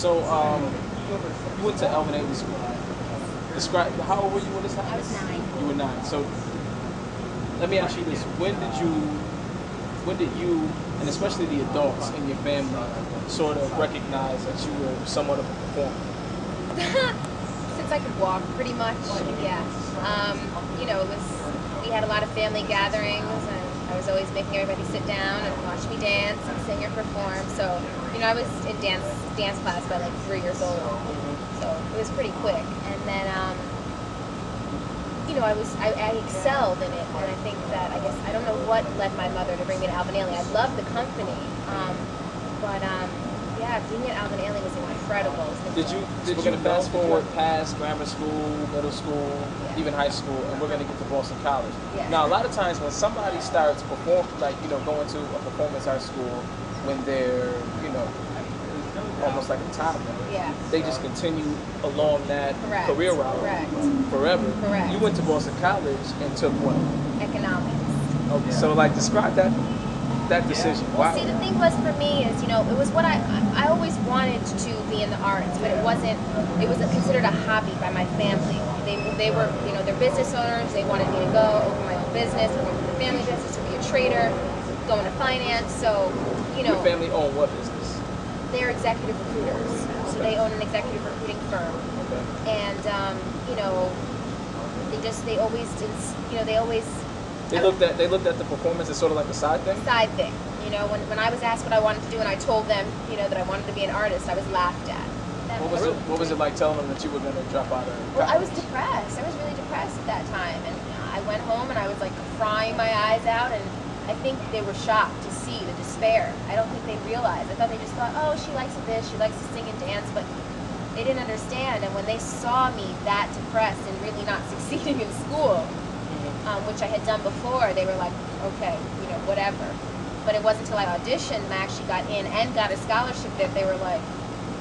So, you went to Elvin Ailey School. Describe, how old were you when this happened? I was 9. You were 9. So, let me ask you this. When did you, and especially the adults in your family, sort of recognize that you were somewhat of a performer? Since I could walk, pretty much, yeah. You know, we had a lot of family gatherings, and I was always making everybody sit down and watch me dance and sing or perform. So, you know, I was in dance class by like 3 years old. So it was pretty quick. And then, you know, I excelled in it, and I think that, I don't know what led my mother to bring me to Alvin Ailey. I loved the company, but yeah, being at Alvin Ailey was incredible. Did you fast forward past grammar school, middle school, even high school, and we're gonna get to Boston College. Yeah. Now, a lot of times when somebody starts perform, like, you know, going to a performance art school when they're, you know, almost like a toddler, they just continue along that career route forever. Correct. You went to Boston College and took what? Economics. Okay. So, like, describe that decision. Well, see, the thing was for me is, you know, it was what I always wanted to be in the arts, but it was considered a hobby by my family. They were, you know, they're business owners. They wanted me to go open my own business, I wanted the family business, to be a trader, go into finance. So, you know. Your family owned what business? They're executive recruiters. So they own an executive recruiting firm. Okay. And, you know, they always did, you know, they looked at the performance as sort of like a side thing? Side thing. You know, when I was asked what I wanted to do and I told them, you know, that I wanted to be an artist, I was laughed at. What was it like telling them that you were going to drop out of college? Well, I was depressed. I was really depressed at that time. And I went home and I was like crying my eyes out, and I think they were shocked to see the despair. I don't think they realized. I thought they just thought, oh, she likes this, she likes to sing and dance, but they didn't understand. And when they saw me that depressed and really not succeeding in school, which I had done before, they were like, okay, you know, whatever. But it wasn't until I auditioned and I actually got in and got a scholarship that they were like,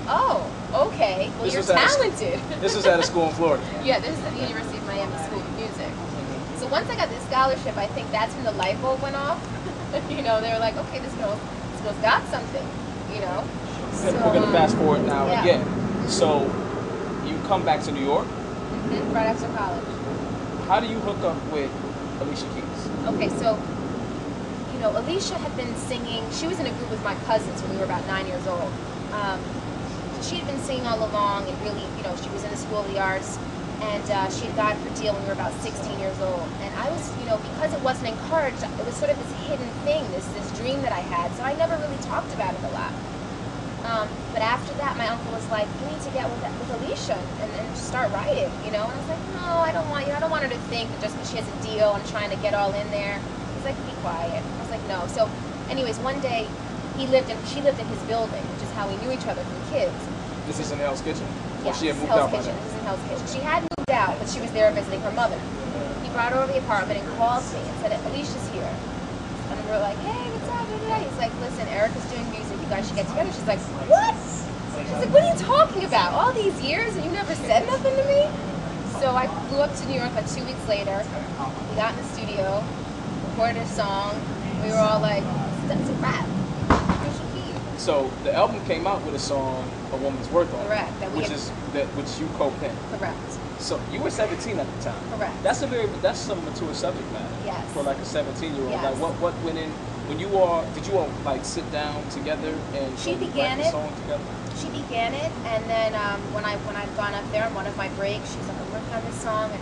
oh, okay, well, you're talented. This was at a school in Florida? Yeah, this is at the University of Miami School of Music. So once I got this scholarship, I think that's when the light bulb went off. You know, they were like, okay, this girl's got something, you know. So, we're going to fast forward now again. So you come back to New York? Right after college. How do you hook up with Alicia Keys? Okay, so, you know, Alicia had been singing. She was in a group with my cousins when we were about 9 years old. She had been singing all along, and really, you know, she was in the School of the Arts, and she had got her deal when we were about 16 years old. And I was, you know, because it wasn't encouraged, it was sort of this hidden thing, this dream that I had, so I never really talked about it a lot. But after that, my uncle was like, you need to get with Alicia and start writing, you know? And I was like, no, I don't want you. I don't want her to think that just because she has a deal, I'm trying to get all in there. He's like, be quiet. I was like, no. So anyways, one day, she lived in his building, which is how we knew each other from kids. This is in Hell's Kitchen? Yes, she had moved out by then? This is in Hell's Kitchen. She had moved out, but she was there visiting her mother. He brought her over to the apartment and called me and said, Alicia's here. And we were like, hey, what's up? He's like, listen, Erika's doing music. You guys should get together. She's like, what? She's like, what are you talking about? All these years and you never said nothing to me? So I flew up to New York like 2 weeks later. We got in the studio, recorded a song. We were all like, that's a rap. So the album came out with a song, A Woman's Worth on, correct, which you co-penned. Correct. So you were 17 at the time. Correct. That's some mature subject matter. Yes. For like a 17-year-old. Yes. Like what went in when you all did you all like sit down together and she began write the song together? She began it, and then when I'd gone up there on one of my breaks, she was like, I'm working on this song, and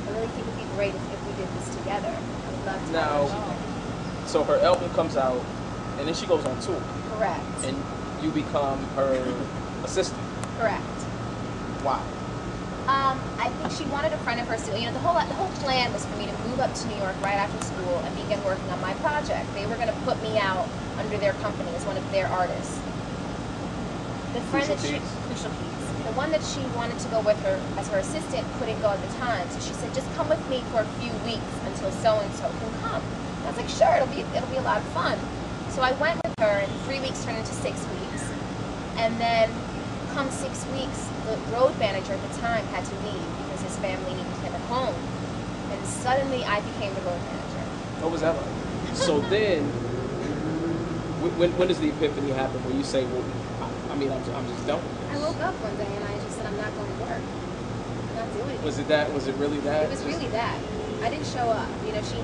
I really think it'd be great if we did this together. I would love to. Now, so her album comes out, and then she goes on tour. Correct. And you become her assistant. Correct. Wow. I think she wanted a friend of hers to, you know, the whole plan was for me to move up to New York right after school and begin working on my project. They were going to put me out under their company as one of their artists. The friend Crucial Keys, the one that she wanted to go with her as her assistant couldn't go at the time, so she said, just come with me for a few weeks until so-and-so can come. And I was like, sure, it'll be a lot of fun. So I went with her, and 3 weeks turned into 6 weeks. And then, come 6 weeks, the road manager at the time had to leave because his family needed him at home. And suddenly, I became the road manager. What was that like? So then, when does the epiphany happen where you say, well, I'm mean, I'm just done with this. I woke up one day and I just said, I'm not going to work. I'm not doing it. Was it that? Was it really that? It was really that. I didn't show up. You know, she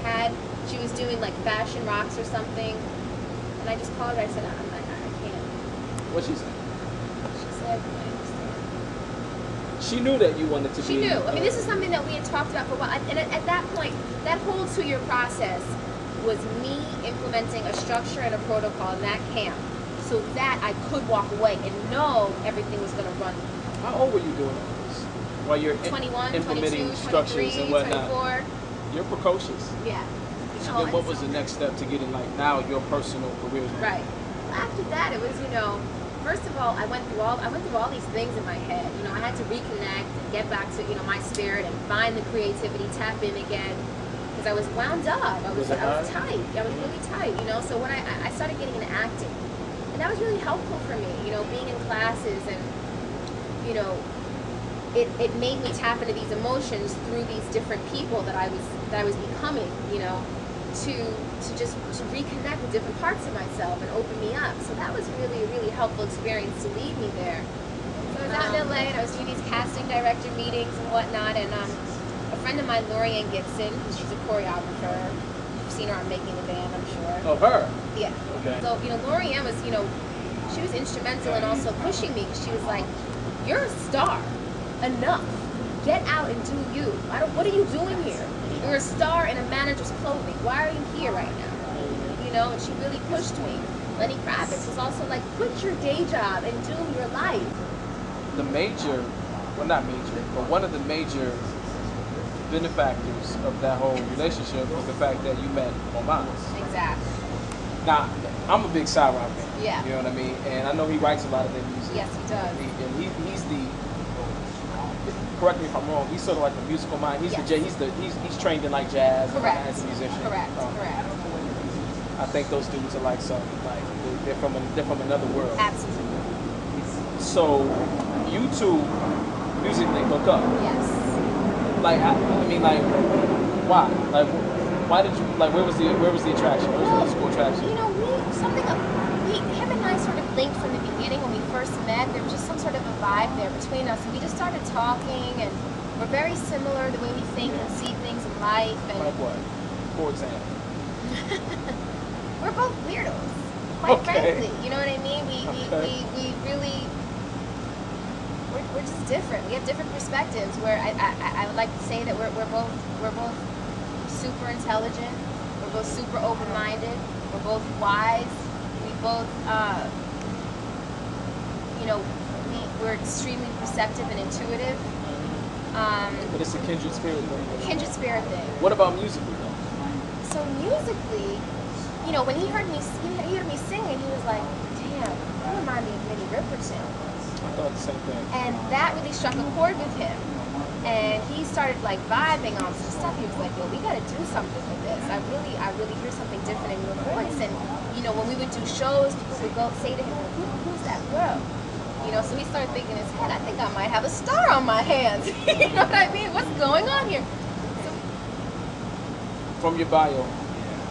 was doing like fashion rocks or something, and I just called her. I said, I can't. What'd she say? She said, I understand. She knew that you wanted to be. She knew. I mean, this is something that we had talked about for a while. And at that point, that whole 2-year process was me implementing a structure and a protocol in that camp so that I could walk away and know everything was going to run. How old were you doing all this? While you're 21, implementing 22, structures 23, and whatnot. 24. You're precocious. Yeah. So then what was the next step to getting, like, now your personal career? Right. After that, it was, you know, first of all, I went through all these things in my head. You know, I had to reconnect and get back to, you know, my spirit and find the creativity, tap in again, because I was wound up. I was tight. I was really tight, you know. So when I started getting into acting, and that was really helpful for me, you know, being in classes and, you know, it made me tap into these emotions through these different people that I was becoming, you know, to reconnect with different parts of myself and open me up. So that was really a really helpful experience to lead me there. So I was out in LA and I was doing these casting director meetings and whatnot, and a friend of mine, Lorianne Gibson, she's a choreographer. You've seen her on Making the Band, I'm sure. Oh, her? Yeah. Okay. So, you know, Lorianne was, you know, she was instrumental in also pushing me. She was like, you're a star. Enough. Get out and do you. What are you doing here? You're a star in a manager's clothing. Why are you here right now? You know, and she really pushed me. Lenny Kravitz was also like, quit your day job and do your life. The major, well not major, but one of the major benefactors of that whole relationship was the fact that you met Om'Mas. Exactly. Now, I'm a big T.I.R.M fan. Yeah. You know what I mean? And I know he writes a lot of their music. Yes, he does. And he's the, correct me if I'm wrong, he's sort of like the musical mind. He's he's trained in like jazz. Correct. As a musician. Correct. Correct. I think those dudes are like they're from another world. Absolutely. So you two musically hook up. Yes. Like I mean, like why? Like why did you like? Where was the attraction? Where was the musical attraction? You know, him and I sort of linked from the beginning when we first met. There was just some sort of a vibe there between us, and we just started talking, and we're very similar the way we think and see things in life. And like what? For example. We're both weirdos, quite frankly. You know what I mean? We really, we're just different. We have different perspectives. Where I would like to say that we're both super intelligent. We're both super open-minded. We're both wise. We both, you know, we're extremely perceptive and intuitive. But it's a kindred spirit thing. Kindred spirit thing. What about musically though? So musically, you know, when he heard me singing, he was like, "Damn, you remind me of Minnie Riperton." I thought the same thing. And that really struck a chord with him. And he started like vibing on some stuff. He was like, "Yo, we got to do something with this. I really hear something different in your voice." And you know, when we would do shows, people would go say to him, "Who's that girl?" You know, so he started thinking in his head, "I think I might have a star on my hands." You know what I mean? What's going on here? From your bio,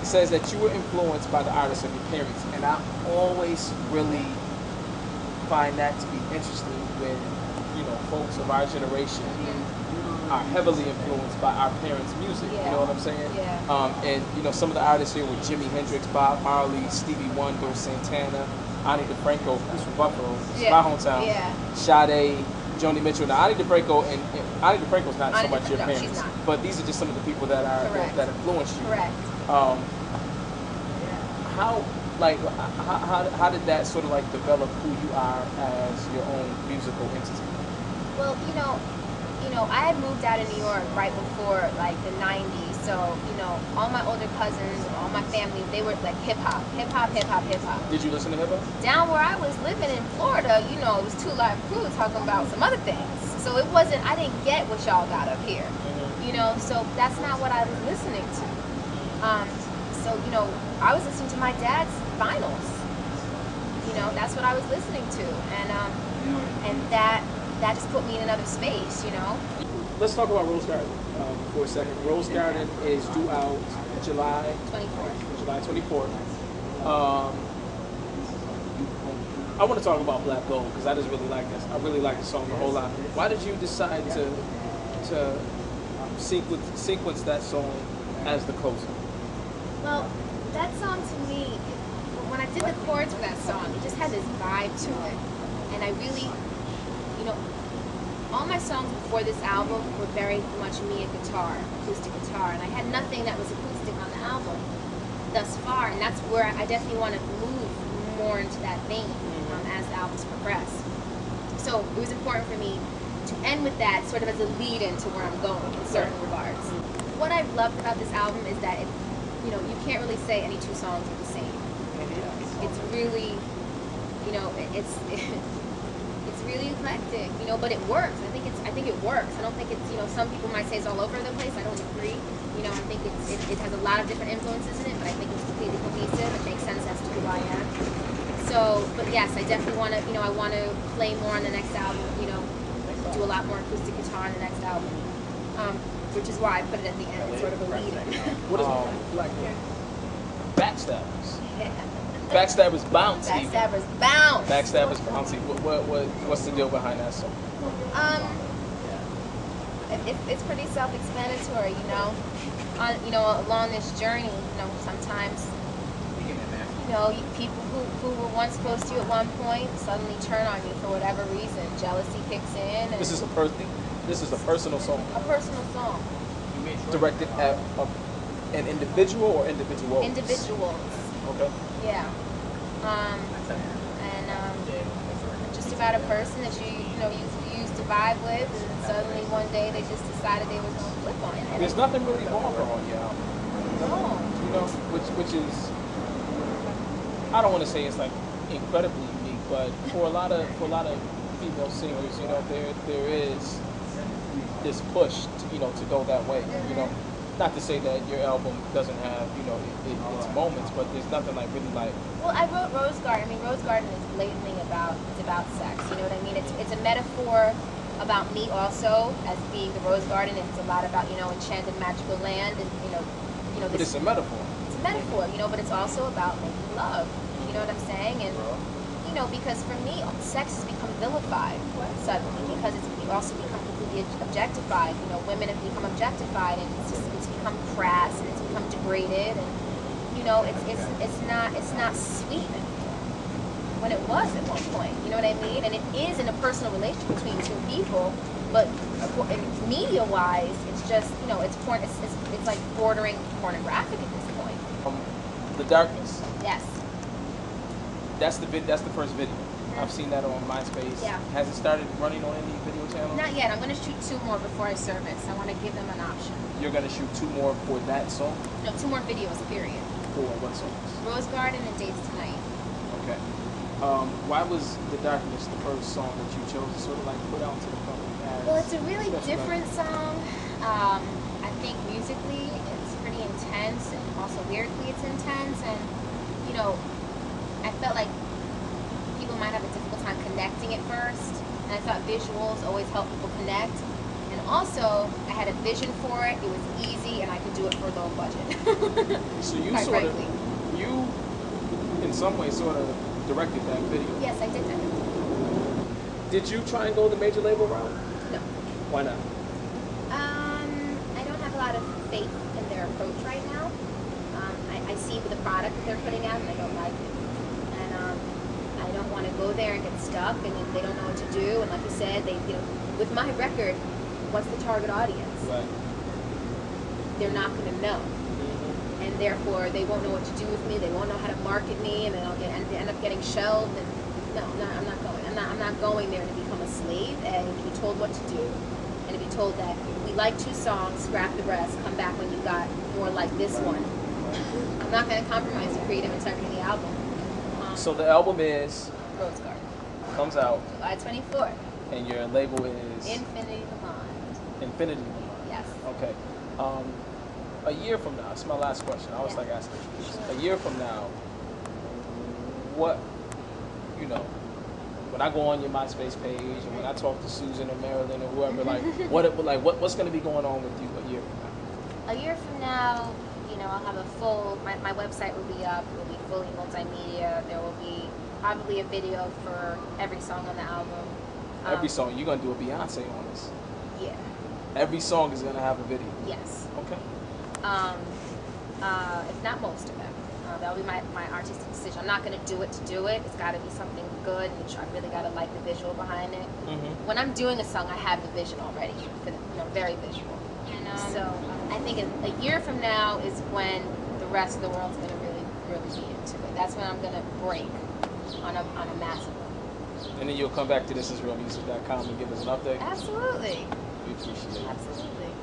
it says that you were influenced by the artists of your parents, and I always really find that to be interesting when, you know, folks of our generation are heavily influenced by our parents' music. Yeah. You know what I'm saying? Yeah. And you know, some of the artists here were Jimi Hendrix, Bob Marley, Stevie Wonder, Santana, Ani DeFranco, who's from Buffalo, it's my hometown. Yeah. Sade, Joni Mitchell. Now, Ani DeFranco and Ani DeFranco's not so much your no, parents, but these are just some of the people that are that influenced you. Correct. How did that sort of like develop who you are as your own musical entity? Well, you know, I had moved out of New York right before like the 90s. So, you know, all my older cousins, all my family, they were like hip hop. Did you listen to hip hop? Down where I was living in Florida, you know, it was Two Live Crew talking about some other things. So it wasn't, I didn't get what y'all got up here. You know, so that's not what I was listening to. So, you know, I was listening to my dad's vinyls. You know, that's what I was listening to. And that just put me in another space, you know. Let's talk about Rosegarden for a second. Rosegarden is due out July 24th. July 24th. I want to talk about Black Gold because I just really like this. I really like the song a whole lot. Why did you decide to sequence that song as the closer? Well, that song to me, when I did the chords for that song, it just had this vibe to it. And I really, you know, all my songs before this album were very much me and guitar, acoustic guitar, and I had nothing that was acoustic on the album thus far, and that's where I definitely want to move more into that vein as the albums progress. So it was important for me to end with that sort of as a lead into where I'm going in certain regards. What I've loved about this album is that you know, you can't really say any two songs are the same. It's really, you know, it's really eclectic, you know, but it works. I think it works. I don't think it's, you know, some people might say it's all over the place. I don't agree. You know, I think it has a lot of different influences in it, but I think it's completely cohesive. It makes sense as to who I am. So, but yes, I definitely want to, you know, I want to play more on the next album. You know, do a lot more acoustic guitar on the next album. Which is why I put it at the end, it's sort of a lead. What is like Backstabbers? Backstabbers bouncy. Backstabbers bounce. Backstabbers bouncy. What's the deal behind that song? It's pretty self-explanatory, you know. Along this journey, you know, sometimes, you know, people who were once close to you at one point suddenly turn on you for whatever reason. Jealousy kicks in. And This is a personal song. A personal song. Directed at an individual or individuals? Individuals. Okay. Yeah. Just about a person that you used to vibe with, and suddenly one day they just decided they was gonna flip on you. There's nothing really vulgar on your album. No. You know, which is, I don't want to say it's like incredibly unique, but for a lot of female singers, you know, there is this push to, you know, to go that way. You know, not to say that your album doesn't have, you know, its moments, but there's nothing like really like. Well, I wrote Rosegarden. I mean, Rosegarden is blatantly about sex. You know what I mean? It's a metaphor about me also as being the rose garden, and it's a lot about, you know, enchanted magical land, and you know. But it's a metaphor. It's a metaphor, you know, but it's also about making love. You know what I'm saying? And you know, because for me, sex has become vilified suddenly because it's also become completely objectified. You know, women have become objectified, and it's become crass, and it's become degraded, and you know, it's not sweet anymore when it was at one point. You know what I mean? And it is in a personal relationship between two people, but media-wise, it's just, you know, it's like bordering pornographic at this point. The Darkness. Yes. That's the first video. I've seen that on MySpace. Yeah. Has it started running on any video channels? Not yet. I'm going to shoot 2 more before I service. I want to give them an option. You're going to shoot 2 more for that song? No, 2 more videos, period. For what songs? Rosegarden and Dates Tonight. Okay. Why was The Darkness the first song that you chose to sort of like put out to the public? Well, it's a really different song. I think musically it's pretty intense, and also lyrically it's intense, and you know, I felt like people might have a difficult time connecting at first, and I thought visuals always help people connect. And also, I had a vision for it. It was easy, and I could do it for a low budget. So you you in some way sort of directed that video. Yes, I did that. Did you try and go the major label route? No. Why not? I don't have a lot of faith in their approach right now. I see the product that they're putting out, and I don't like it. And I don't want to go there and get stuck, and then they don't know what to do. And like you said, with my record, what's the target audience? Right. They're not going to know. And therefore, they won't know what to do with me. They won't know how to market me, and then end up getting shelved. And no, I'm not going. I'm not going there to become a slave and to be told what to do, and to be told that we like 2 songs, scrap the rest, come back when you got more like this one. I'm not going to compromise the creative integrity of the album. So the album is Rosegarden. Comes out July 24th. And your label is Infinity Lamont. Infinity Lamont. Yes. Okay. A year from now, it's my last question. I always like asking this. A year from now, what, you know, when I go on your MySpace page and when I talk to Susan or Marilyn or whoever, like, what's going to be going on with you a year from now? A year from now, you know, I'll have a full, my website will be up, it will be fully multimedia. There will be probably a video for every song on the album. Every song, you're going to do a Beyonce on this? Yeah. Every song is going to have a video? Yes. Okay. If not most of them. That'll be my artistic decision. I'm not going to do it to do it. It's got to be something good, and I really got to like the visual behind it. Mm-hmm. When I'm doing a song, I have the vision already, for the, you know, very visual. And so I think a year from now is when the rest of the world's going to really be into it. That's when I'm going to break on a massive level. And then you'll come back to thisisrealmusic.com and give us an update? Absolutely. We appreciate it. Absolutely.